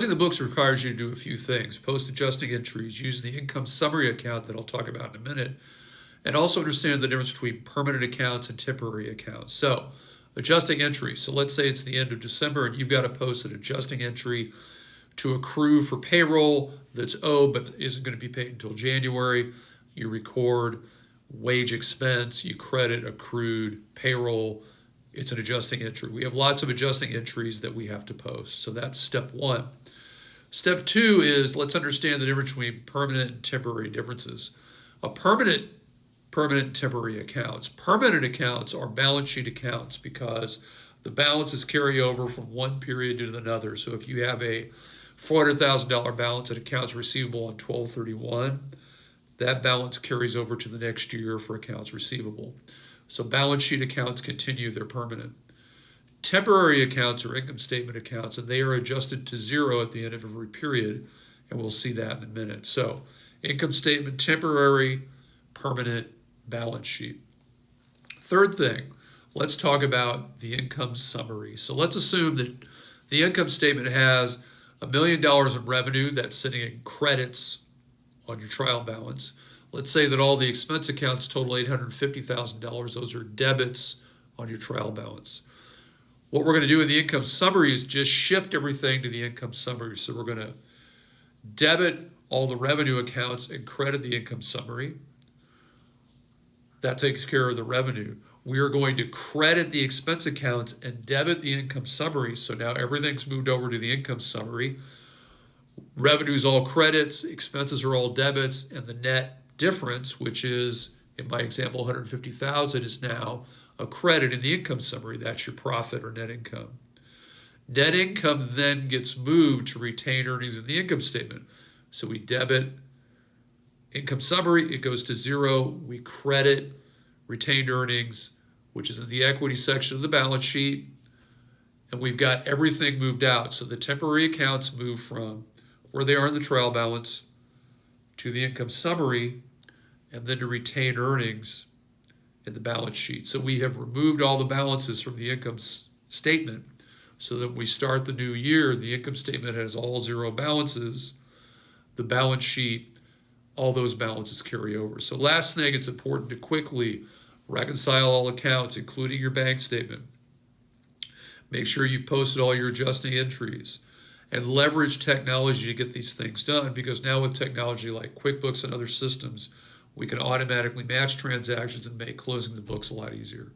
Closing the books requires you to do a few things. Post adjusting entries, use the income summary account that I'll talk about in a minute, and also understand the difference between permanent accounts and temporary accounts. So, adjusting entry. So let's say it's the end of December and you've got to post an adjusting entry to accrue for payroll that's owed but isn't going to be paid until January. You record wage expense, you credit accrued payroll. It's an adjusting entry. We have lots of adjusting entries that we have to post. So that's step one. Step two is let's understand the difference between permanent and temporary differences. Permanent and temporary accounts. Permanent accounts are balance sheet accounts because the balances carry over from one period to another. So if you have a $400,000 balance at accounts receivable on 12/31, that balance carries over to the next year for accounts receivable. So balance sheet accounts continue, they're permanent. Temporary accounts are income statement accounts, and they are adjusted to zero at the end of every period, and we'll see that in a minute. So income statement, temporary, permanent, balance sheet. Third thing, let's talk about the income summary. So let's assume that the income statement has $1 million in revenue that's sitting in credits on your trial balance. Let's say that all the expense accounts total $850,000. Those are debits on your trial balance. What we're going to do in the income summary is just shift everything to the income summary. So we're going to debit all the revenue accounts and credit the income summary. That takes care of the revenue. We are going to credit the expense accounts and debit the income summary. So now everything's moved over to the income summary. Revenue's all credits, expenses are all debits, and the net difference, which is, in my example, $150,000, is now a credit in the income summary. That's your profit or net income. Net income then gets moved to retained earnings in the income statement. So we debit income summary, it goes to zero. We credit retained earnings, which is in the equity section of the balance sheet, and we've got everything moved out. So the temporary accounts move from where they are in the trial balance to the income summary, and then to retained earnings in the balance sheet. So we have removed all the balances from the income statement so that when we start the new year, the income statement has all zero balances. The balance sheet, all those balances carry over. So last thing, it's important to quickly reconcile all accounts, including your bank statement. Make sure you've posted all your adjusting entries and leverage technology to get these things done, because now with technology like QuickBooks and other systems, we can automatically match transactions and make closing the books a lot easier.